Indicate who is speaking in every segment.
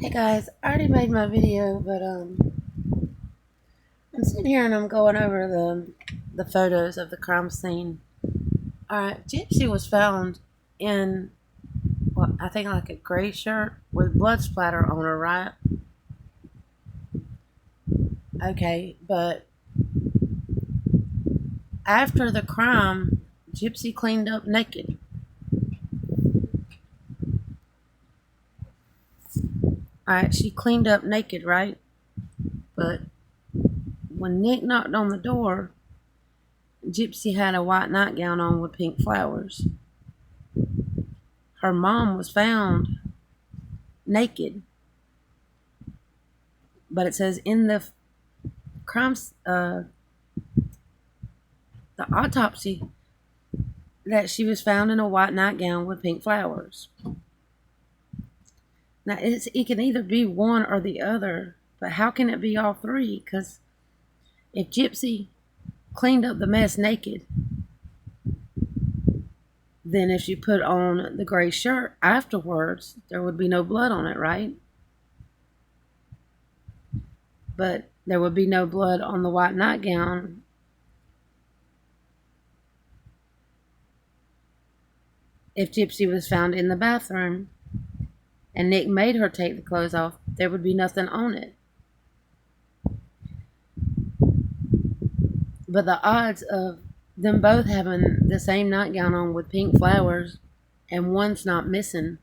Speaker 1: Hey guys, I already made my video, but I'm sitting here and I'm going over the photos of the crime scene. All right, Gypsy was found in what I think like a gray shirt with blood splatter on her, right? Okay, but after the crime, Gypsy cleaned up naked. All right, she cleaned up naked, right? But when Nick knocked on the door, Gypsy had a white nightgown on with pink flowers. Her mom was found naked, but it says in crimes, the autopsy, that she was found in a white nightgown with pink flowers. Now it can either be one or the other, but how can it be all three? Because if Gypsy cleaned up the mess naked, then if she put on the gray shirt afterwards, there would be no blood on it, right? But there would be no blood on the white nightgown. If Gypsy was found in the bathroom and Nick made her take the clothes off, there would be nothing on it. But the odds of them both having the same nightgown on with pink flowers and one's not missing,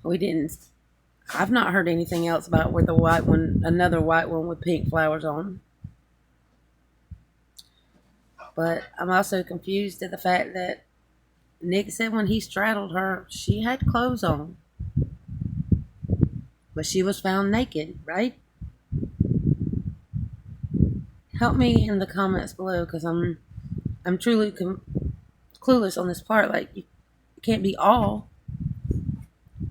Speaker 1: we didn't. I've not heard anything else about where the white one, another white one with pink flowers on. But I'm also confused at the fact that Nick said when he straddled her, she had clothes on, but she was found naked, right? Help me in the comments below, because I'm truly clueless on this part. Like, it can't be all.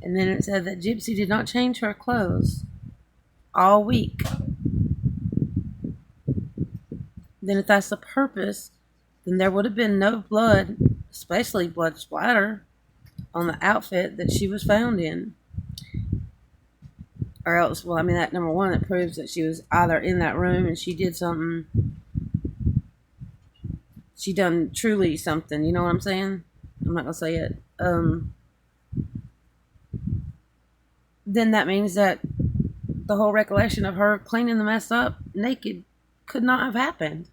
Speaker 1: And then it said that Gypsy did not change her clothes all week. Then if that's the purpose, then there would have been no blood, especially blood splatter, on the outfit that she was found in. Or else, well, I mean, that number one, that proves that she was either in that room and she did something. She done truly something, you know what I'm saying? I'm not going to say it. Then that means that the whole recollection of her cleaning the mess up naked could not have happened.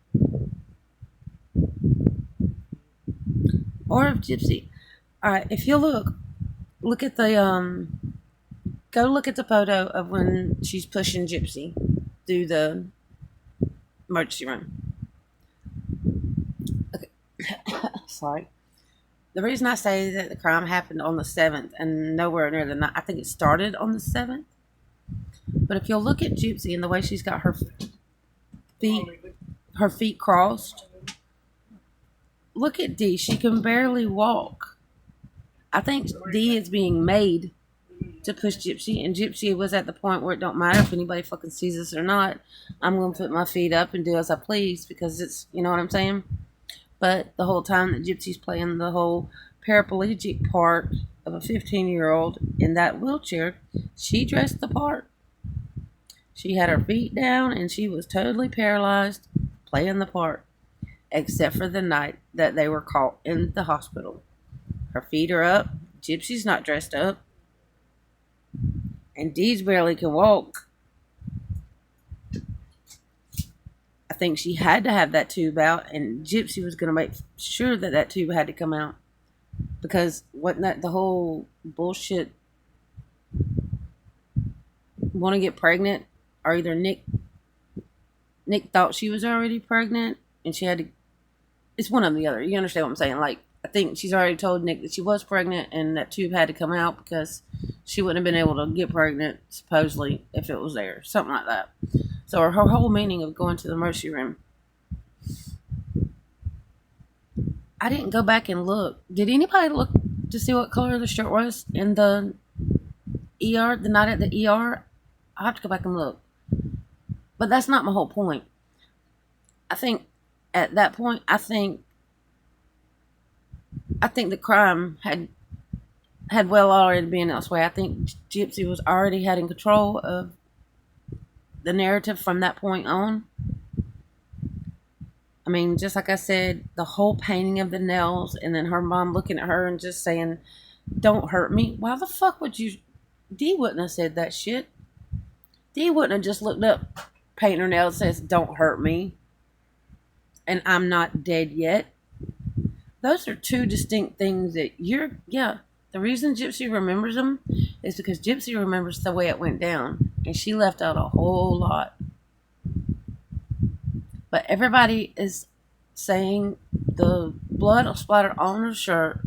Speaker 1: Or if Gypsy. Alright, if you look at the, go look at the photo of when she's pushing Gypsy through the emergency room. Okay. Sorry. The reason I say that the crime happened on the 7th and nowhere near the night, I think it started on the 7th. But if you'll look at Gypsy and the way she's got her feet crossed, look at Dee. She can barely walk. I think Dee is being made to push Gypsy, and Gypsy was at the point where it don't matter if anybody fucking sees us or not. I'm going to put my feet up and do as I please, because it's, you know what I'm saying? But the whole time that Gypsy's playing the whole paraplegic part of a 15-year-old in that wheelchair, she dressed the part. She had her feet down and she was totally paralyzed playing the part, except for the night that they were caught in the hospital. Her feet are up. Gypsy's not dressed up. And Dee's barely can walk. I think she had to have that tube out, and Gypsy was going to make sure that that tube had to come out. Because wasn't that the whole bullshit? Want to get pregnant? Or either Nick thought she was already pregnant, and she had to. It's one or the other. You understand what I'm saying? Like, I think she's already told Nick that she was pregnant, and that tube had to come out because she wouldn't have been able to get pregnant, supposedly, if it was there. Something like that. So her whole meaning of going to the emergency room. I didn't go back and look. Did anybody look to see what color the shirt was in the ER, the night at the ER? I'll have to go back and look. But that's not my whole point. I think at that point, I think the crime had had well already been elsewhere. I think Gypsy was already had in control of the narrative from that point on. I mean, just like I said, the whole painting of the nails and then her mom looking at her and just saying, "Don't hurt me." Why the fuck would you? Dee wouldn't have said that shit. Dee wouldn't have just looked up, painting her nails, says, "Don't hurt me," and I'm not dead yet. Those are two distinct things that yeah. The reason Gypsy remembers them is because Gypsy remembers the way it went down, and she left out a whole lot. But everybody is saying the blood will splatter on her shirt,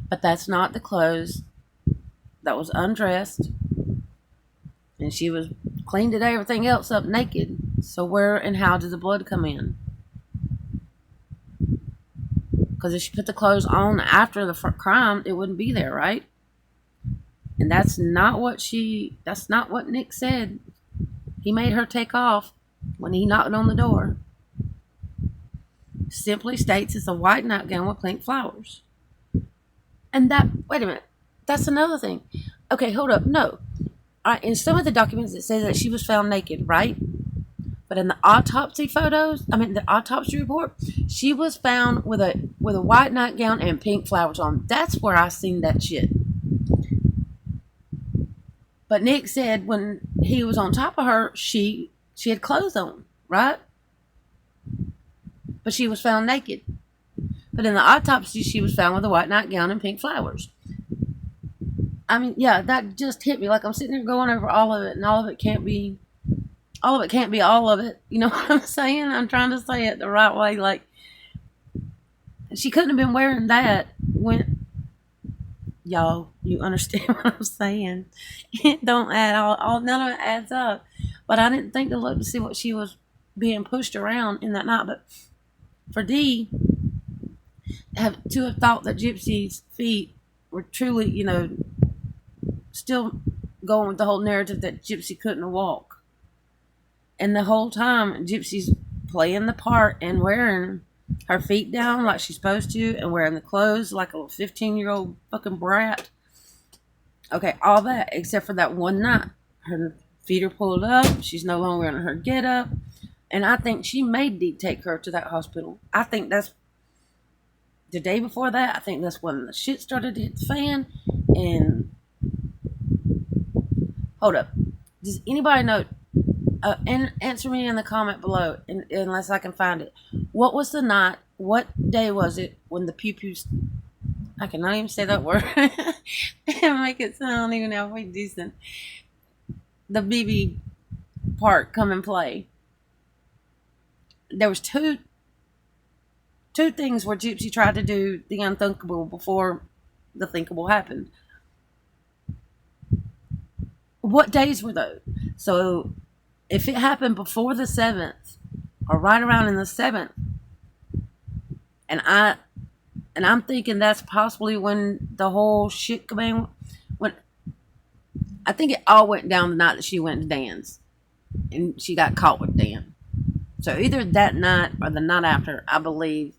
Speaker 1: but that's not the clothes. That was undressed, and she was cleaned everything else up naked. So where and how did the blood come in? Because if she put the clothes on after the crime, it wouldn't be there, right? And that's not what Nick said. He made her take off when he knocked on the door. Simply states it's a white nightgown with pink flowers. And wait a minute, that's another thing. Okay, hold up, no. In some of the documents it says that she was found naked, right? But in the autopsy the autopsy report, she was found with a white nightgown and pink flowers on. That's where I seen that shit. But Nick said when he was on top of her, she had clothes on, right? But she was found naked. But in the autopsy, she was found with a white nightgown and pink flowers. I mean, yeah, that just hit me. Like I'm sitting there going over all of it, and all of it can't be all of it. You know what I'm saying? I'm trying to say it the right way. Like, she couldn't have been wearing that when, y'all, you understand what I'm saying? It don't add all none of it adds up. But I didn't think to look to see what she was being pushed around in that night. But for Dee to have thought that Gypsy's feet were truly, still going with the whole narrative that Gypsy couldn't walk. And the whole time, Gypsy's playing the part and wearing her feet down like she's supposed to and wearing the clothes like a 15-year-old fucking brat. Okay, all that except for that one night. Her feet are pulled up. She's no longer in her get up. And I think she made Dee take her to that hospital. I think that's the day before that. I think that's when the shit started to hit the fan. And hold up. Does anybody know? And answer me in the comment below, unless I can find it. What was the night? What day was it when the pew-pews? I cannot even say that word. Make it sound even halfway decent. The BB part come and play. There was two things where Gypsy tried to do the unthinkable before the thinkable happened. What days were those? So if it happened before the 7th or right around in the 7th, and I'm thinking that's possibly when the whole shit came, when I think it all went down the night that she went to Dan's and she got caught with Dan. So either that night or the night after, I believe,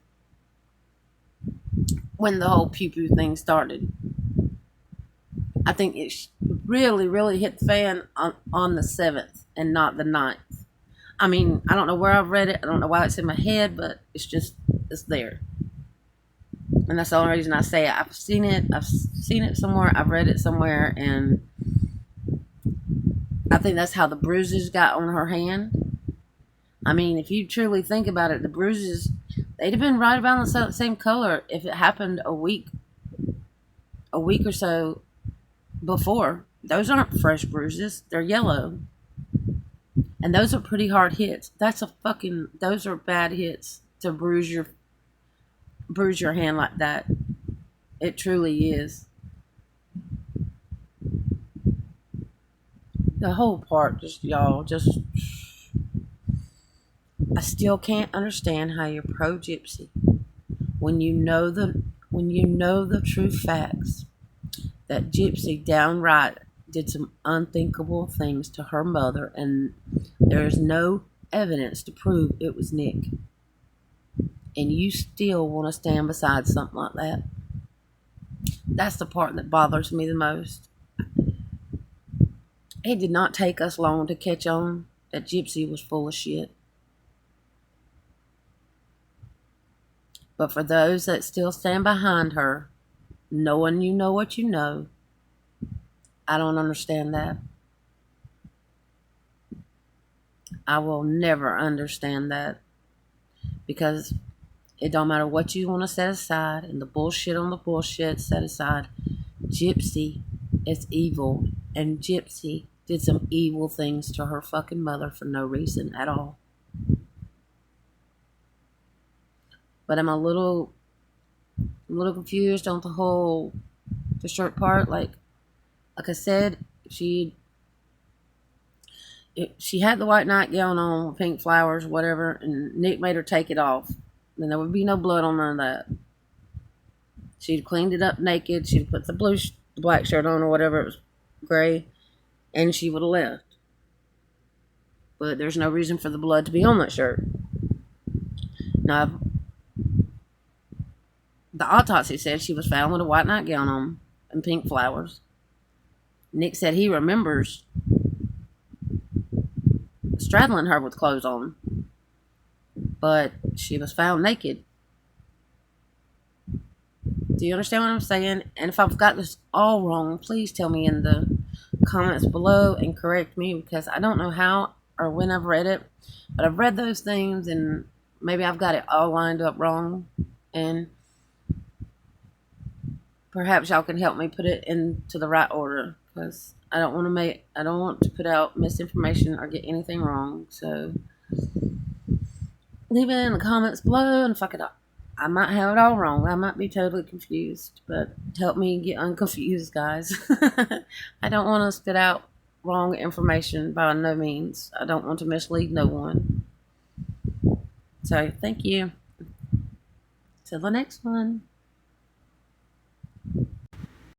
Speaker 1: when the whole pew-pew thing started. I think it really, really hit the fan on the 7th and not the 9th. I mean, I don't know where I've read it. I don't know why it's in my head, but it's there. And that's the only reason I say it. I've seen it somewhere. I've read it somewhere. And I think that's how the bruises got on her hand. I mean, if you truly think about it, the bruises, they'd have been right about the same color if it happened a week or so before. Those aren't fresh bruises. They're yellow. And those are pretty hard hits. Those are bad hits to bruise your hand like that. It truly is. The whole part, I still can't understand how you're pro Gypsy when you know the true facts that Gypsy downright did some unthinkable things to her mother, and there is no evidence to prove it was Nick. And you still want to stand beside something like that? That's the part that bothers me the most. It did not take us long to catch on that Gypsy was full of shit. But for those that still stand behind her, knowing you know what you know, I don't understand that. I will never understand that because it don't matter what you want to set aside and the bullshit on the bullshit set aside. Gypsy is evil, and Gypsy did some evil things to her fucking mother for no reason at all. But I'm a little confused on the shirt part. Like I said, she had the white nightgown on, pink flowers, whatever, and Nick made her take it off. Then there would be no blood on none of that. She'd cleaned it up naked. She'd put the black shirt on or whatever, it was gray, and she would have left. But there's no reason for the blood to be on that shirt. Now, the autopsy said she was found with a white nightgown on and pink flowers. Nick said he remembers straddling her with clothes on, but she was found naked. Do you understand what I'm saying? And if I've got this all wrong, please tell me in the comments below and correct me, because I don't know how or when I've read it, but I've read those things and maybe I've got it all lined up wrong, and perhaps y'all can help me put it into the right order, because I don't want to put out misinformation or get anything wrong. So leave it in the comments below, and if I might have it all wrong. I might be totally confused, but help me get unconfused, guys. I don't want to spit out wrong information by no means. I don't want to mislead no one. So thank you. Till the next one.